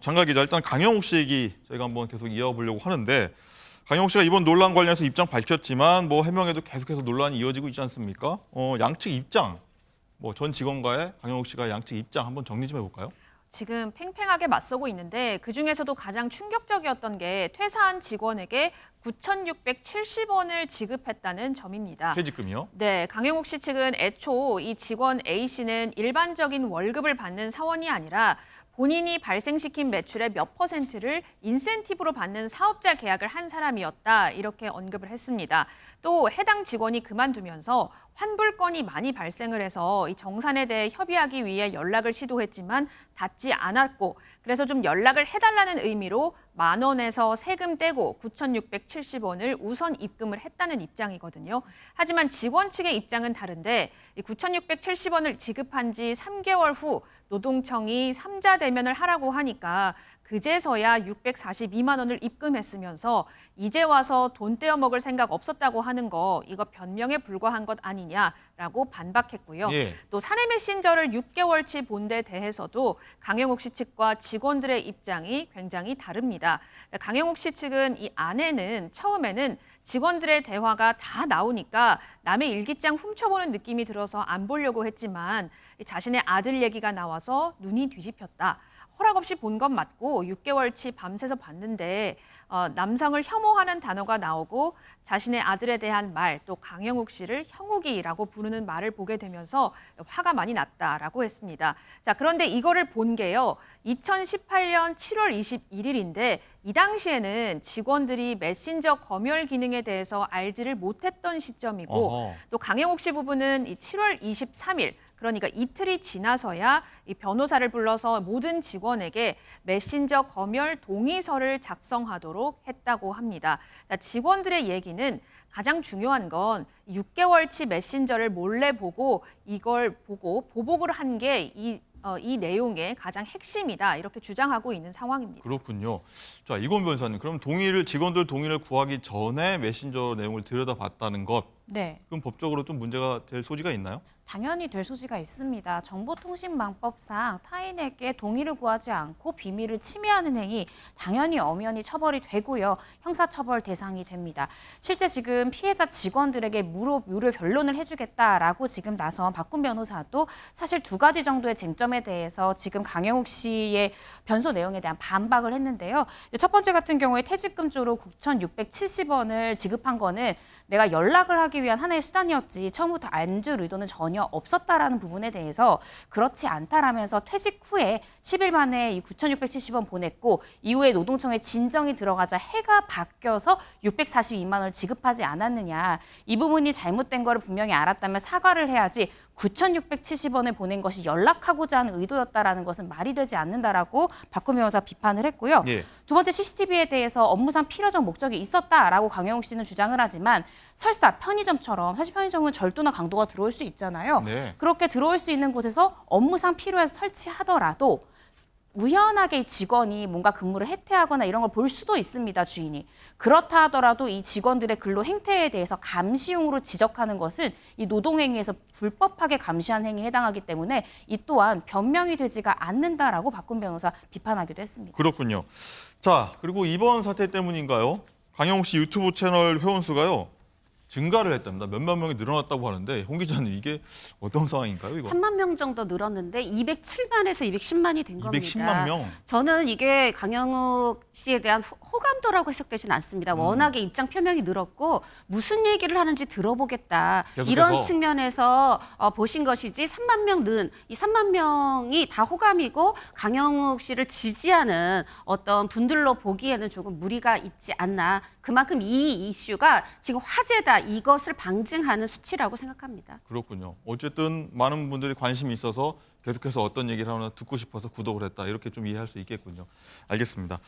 장가 기자, 일단 강영욱 씨 얘기 저희가 한번 계속 이어보려고 하는데 강영욱 씨가 이번 논란 관련해서 입장 밝혔지만 뭐 해명에도 계속해서 논란이 이어지고 있지 않습니까? 양측 입장, 뭐 전 직원과의 강영욱 씨가 양측 입장 한번 정리 좀 해볼까요? 지금 팽팽하게 맞서고 있는데 그중에서도 가장 충격적이었던 게 퇴사한 직원에게 9,670원을 지급했다는 점입니다. 퇴직금이요? 네, 강영욱 씨 측은 애초 이 직원 A 씨는 일반적인 월급을 받는 사원이 아니라 본인이 발생시킨 매출의 몇 %를 인센티브로 받는 사업자 계약을 한 사람이었다, 이렇게 언급을 했습니다. 또 해당 직원이 그만두면서 환불건이 많이 발생을 해서 이 정산에 대해 협의하기 위해 연락을 시도했지만 닿지 않았고, 그래서 좀 연락을 해달라는 의미로 10,000원에서 세금 떼고 9,670원을 우선 입금을 했다는 입장이거든요. 하지만 직원 측의 입장은 다른데 이 9,670원을 지급한 지 3개월 후 노동청이 3자 대면을 하라고 하니까 그제서야 642만 원을 입금했으면서 이제 와서 돈 떼어 먹을 생각 없었다고 하는 거, 이거 변명에 불과한 것 아니냐라고 반박했고요. 예. 또 사내 메신저를 6개월치 본 데 대해서도 강영욱 씨 측과 직원들의 입장이 굉장히 다릅니다. 강영욱 씨 측은 이 아내는 처음에는 직원들의 대화가 다 나오니까 남의 일기장 훔쳐보는 느낌이 들어서 안 보려고 했지만 자신의 아들 얘기가 나와서 눈이 뒤집혔다. 허락 없이 본 건 맞고 6개월치 밤새서 봤는데 남성을 혐오하는 단어가 나오고 자신의 아들에 대한 말, 또 강영욱 씨를 형욱이라고 부르는 말을 보게 되면서 화가 많이 났다라고 했습니다. 자, 그런데 이거를 본 게요, 2018년 7월 21일인데 이 당시에는 직원들이 메신저 검열 기능에 대해서 알지를 못했던 시점이고, 또 강영욱 씨 부부는 이 7월 23일, 그러니까 이틀이 지나서야 이 변호사를 불러서 모든 직원에게 메신저 검열 동의서를 작성하도록 했다고 합니다. 직원들의 얘기는 가장 중요한 건 6개월치 메신저를 몰래 보고 이걸 보고 보복을 한 게 이 내용의 가장 핵심이다, 이렇게 주장하고 있는 상황입니다. 그렇군요. 자, 이건 변호사님, 그럼 직원들 동의를 구하기 전에 메신저 내용을 들여다봤다는 것, 네. 그럼 법적으로 좀 문제가 될 소지가 있나요? 당연히 될 소지가 있습니다. 정보통신망법상 타인에게 동의를 구하지 않고 비밀을 침해하는 행위, 당연히 엄연히 처벌이 되고요. 형사처벌 대상이 됩니다. 실제 지금 피해자 직원들에게 무료 변론을 해주겠다라고 지금 나선 박군 변호사도 사실 2가지 정도의 쟁점에 대해서 지금 강영욱 씨의 변소 내용에 대한 반박을 했는데요. 첫 번째 같은 경우에 퇴직금조로 9,670원을 지급한 거는 내가 연락을 하기 위한 하나의 수단이었지 처음부터 안 줄 의도는 전혀 없었다라는 부분에 대해서 그렇지 않다라면서 퇴직 후에 10일 만에 이 9,670원 보냈고 이후에 노동청에 진정이 들어가자 해가 바뀌어서 642만 원을 지급하지 않았느냐. 이 부분이 잘못된 거를 분명히 알았다면 사과를 해야지 9,670원을 보낸 것이 연락하고자 하는 의도였다라는 것은 말이 되지 않는다라고 박훈 변호사 비판을 했고요. 예. 두 번째 CCTV에 대해서 업무상 필요적 목적이 있었다라고 강영욱 씨는 주장을 하지만 설사 편의점처럼 사실 편의점은 절도나 강도가 들어올 수 있잖아요. 네. 그렇게 들어올 수 있는 곳에서 업무상 필요해서 설치하더라도 우연하게 직원이 뭔가 근무를 해태하거나 이런 걸 볼 수도 있습니다, 주인이. 그렇다 하더라도 이 직원들의 근로 행태에 대해서 감시용으로 지적하는 것은 이 노동행위에서 불법하게 감시한 행위에 해당하기 때문에 이 또한 변명이 되지가 않는다라고 박군 변호사 비판하기도 했습니다. 그렇군요. 자, 그리고 이번 사태 때문인가요? 강영욱 씨 유튜브 채널 회원수가요, 증가를 했답니다. 몇만 명이 늘어났다고 하는데 홍 기자님, 이게 어떤 상황인가요, 이거? 3만 명 정도 늘었는데 207만에서 210만이 된 겁니다. 210만 명? 저는 이게 강영욱 씨에 대한 호감도라고 해석되지는 않습니다. 워낙에 입장 표명이 늘었고 무슨 얘기를 하는지 들어보겠다. 계속해서. 이런 측면에서 보신 것이지 3만 명 는 이 3만 명이 다 호감이고 강영욱 씨를 지지하는 어떤 분들로 보기에는 조금 무리가 있지 않나. 그만큼 이 이슈가 지금 화제다. 이것을 방증하는 수치라고 생각합니다. 그렇군요. 어쨌든 많은 분들이 관심이 있어서 계속해서 어떤 얘기를 하나 듣고 싶어서 구독을 했다, 이렇게 좀 이해할 수 있겠군요. 알겠습니다.